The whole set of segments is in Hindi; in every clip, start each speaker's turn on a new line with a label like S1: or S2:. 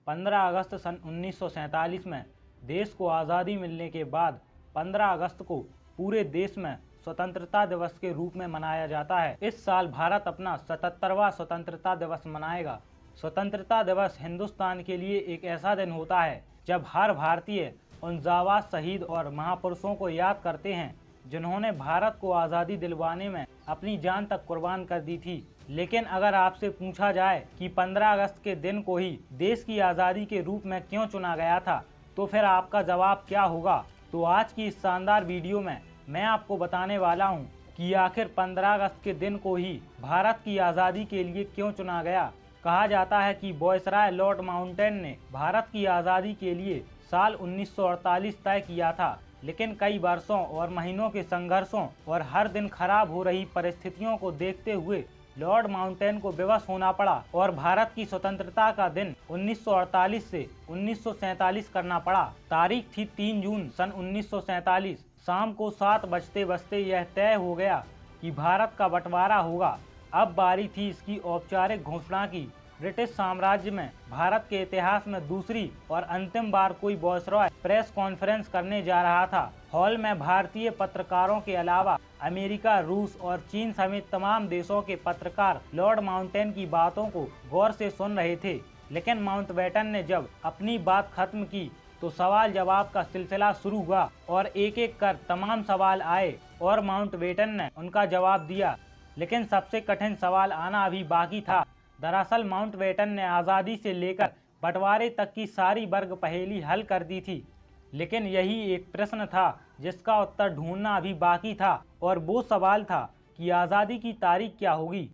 S1: 15 अगस्त सन 1947 में देश को आज़ादी मिलने के बाद 15 अगस्त को पूरे देश में स्वतंत्रता दिवस के रूप में मनाया जाता है। इस साल भारत अपना 77वां स्वतंत्रता दिवस मनाएगा। स्वतंत्रता दिवस हिंदुस्तान के लिए एक ऐसा दिन होता है जब हर भारतीय उन जाबाज शहीद और महापुरुषों को याद करते हैं जिन्होंने भारत को आज़ादी दिलवाने में अपनी जान तक कुर्बान कर दी थी। लेकिन अगर आपसे पूछा जाए कि 15 अगस्त के दिन को ही देश की आज़ादी के रूप में क्यों चुना गया था, तो फिर आपका जवाब क्या होगा? तो आज की इस शानदार वीडियो में मैं आपको बताने वाला हूं कि आखिर 15 अगस्त के दिन को ही भारत की आज़ादी के लिए क्यों चुना गया। कहा जाता है कि वायसराय लॉर्ड माउंटेन ने भारत की आज़ादी के लिए साल 1948 तय किया था, लेकिन कई वर्षों और महीनों के संघर्षों और हर दिन खराब हो रही परिस्थितियों को देखते हुए लॉर्ड माउंटेन को विवश होना पड़ा और भारत की स्वतंत्रता का दिन 1948 से 1947 करना पड़ा। तारीख थी 3 जून सन 1947। शाम को 7 बजते बजते यह तय हो गया कि भारत का बंटवारा होगा। अब बारी थी इसकी औपचारिक घोषणा की। ब्रिटिश साम्राज्य में भारत के इतिहास में दूसरी और अंतिम बार कोई वायसराय प्रेस कॉन्फ्रेंस करने जा रहा था। हॉल में भारतीय पत्रकारों के अलावा अमेरिका, रूस और चीन समेत तमाम देशों के पत्रकार लॉर्ड माउंटेन की बातों को गौर से सुन रहे थे। लेकिन माउंटबेटन ने जब अपनी बात खत्म की तो सवाल जवाब का सिलसिला शुरू हुआ और एक एक कर तमाम सवाल आए और माउंटबेटन ने उनका जवाब दिया। लेकिन सबसे कठिन सवाल आना अभी बाकी था। दरअसल माउंटबेटन ने आज़ादी से लेकर बंटवारे तक की सारी वर्ग पहेली हल कर दी थी, लेकिन यही एक प्रश्न था जिसका उत्तर ढूंढना अभी बाकी था और वो सवाल था कि आज़ादी की तारीख क्या होगी।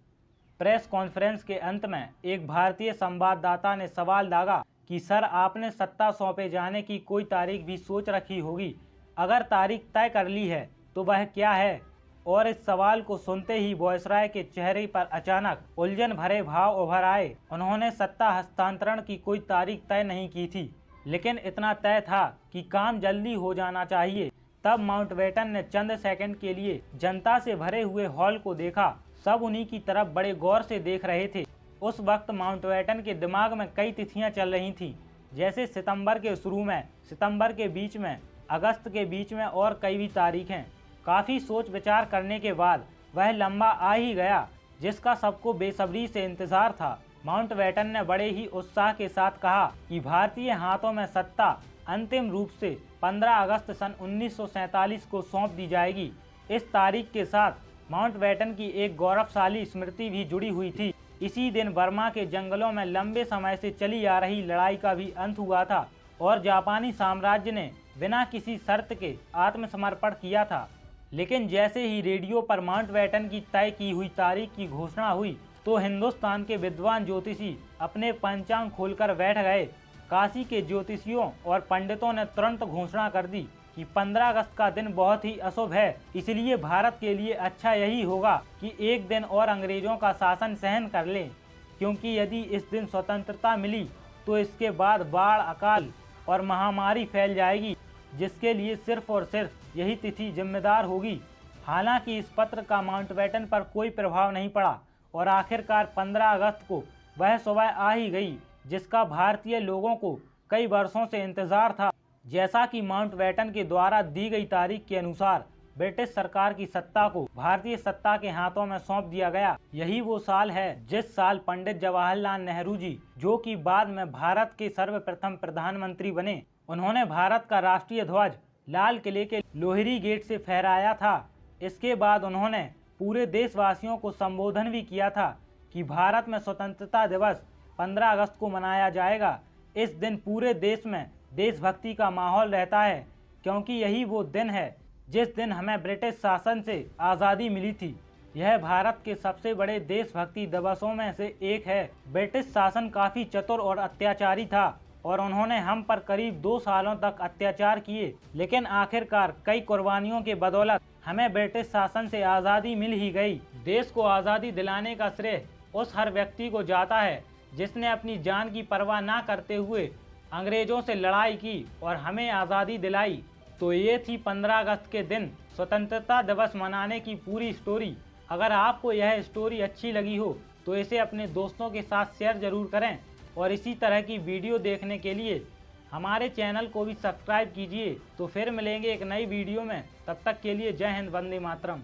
S1: प्रेस कॉन्फ्रेंस के अंत में एक भारतीय संवाददाता ने सवाल दागा कि सर, आपने सत्ता सौंपे जाने की कोई तारीख भी सोच रखी होगी। अगर तारीख तय कर ली है तो वह क्या है? और इस सवाल को सुनते ही वायसराय के चेहरे पर अचानक उलझन भरे भाव उभर आए। उन्होंने सत्ता हस्तांतरण की कोई तारीख तय नहीं की थी, लेकिन इतना तय था कि काम जल्दी हो जाना चाहिए। तब माउंटबेटन ने चंद सेकंड के लिए जनता से भरे हुए हॉल को देखा। सब उन्हीं की तरफ बड़े गौर से देख रहे थे। उस वक्त माउंटबेटन के दिमाग में कई तिथियां चल रही थीं, जैसे सितंबर के शुरू में, सितंबर के बीच में, अगस्त के बीच में और कई भी तारीखें। काफ़ी सोच विचार करने के बाद वह लंबा आ ही गया जिसका सबको बेसब्री से इंतजार था। माउंटबेटन ने बड़े ही उत्साह के साथ कहा कि भारतीय हाथों में सत्ता अंतिम रूप से 15 अगस्त सन 1947 को सौंप दी जाएगी। इस तारीख के साथ माउंटबेटन की एक गौरवशाली स्मृति भी जुड़ी हुई थी। इसी दिन बर्मा के जंगलों में लंबे समय से चली आ रही लड़ाई का भी अंत हुआ था और जापानी साम्राज्य ने बिना किसी शर्त के आत्मसमर्पण किया था। लेकिन जैसे ही रेडियो पर माउंटबेटन की तय की हुई तारीख की घोषणा हुई तो हिंदुस्तान के विद्वान ज्योतिषी अपने पंचांग खोलकर बैठ गए। काशी के ज्योतिषियों और पंडितों ने तुरंत घोषणा कर दी कि 15 अगस्त का दिन बहुत ही अशुभ है, इसलिए भारत के लिए अच्छा यही होगा कि एक दिन और अंग्रेजों का शासन सहन कर लें, क्योंकि यदि इस दिन स्वतंत्रता मिली तो इसके बाद बाढ़, अकाल और महामारी फैल जाएगी, जिसके लिए सिर्फ और सिर्फ यही तिथि जिम्मेदार होगी। हालांकि इस पत्र का माउंटबेटन पर कोई प्रभाव नहीं पड़ा और आखिरकार 15 अगस्त को वह सुबह आ ही गई जिसका भारतीय लोगों को कई वर्षों से इंतजार था। जैसा कि माउंटबेटन के द्वारा दी गई तारीख के अनुसार ब्रिटिश सरकार की सत्ता को भारतीय सत्ता के हाथों में सौंप दिया गया। यही वो साल है जिस साल पंडित जवाहरलाल नेहरू जी, जो कि बाद में भारत के सर्वप्रथम प्रधानमंत्री बने, उन्होंने भारत का राष्ट्रीय ध्वज लाल किले के लोहरी गेट से फहराया था। इसके बाद उन्होंने पूरे देशवासियों को संबोधन भी किया था कि भारत में स्वतंत्रता दिवस 15 अगस्त को मनाया जाएगा। इस दिन पूरे देश में देशभक्ति का माहौल रहता है, क्योंकि यही वो दिन है जिस दिन हमें ब्रिटिश शासन से आज़ादी मिली थी। यह भारत के सबसे बड़े देशभक्ति दिवसों में से एक है। ब्रिटिश शासन काफ़ी चतुर और अत्याचारी था और उन्होंने हम पर करीब 2 सालों तक अत्याचार किए, लेकिन आखिरकार कई कुर्बानियों के बदौलत हमें ब्रिटिश शासन से आज़ादी मिल ही गई। देश को आज़ादी दिलाने का श्रेय उस हर व्यक्ति को जाता है जिसने अपनी जान की परवाह ना करते हुए अंग्रेजों से लड़ाई की और हमें आज़ादी दिलाई। तो ये थी 15 अगस्त के दिन स्वतंत्रता दिवस मनाने की पूरी स्टोरी। अगर आपको यह स्टोरी अच्छी लगी हो तो इसे अपने दोस्तों के साथ शेयर जरूर करें और इसी तरह की वीडियो देखने के लिए हमारे चैनल को भी सब्सक्राइब कीजिए। तो फिर मिलेंगे एक नई वीडियो में, तब तक के लिए जय हिंद, वंदे मातरम।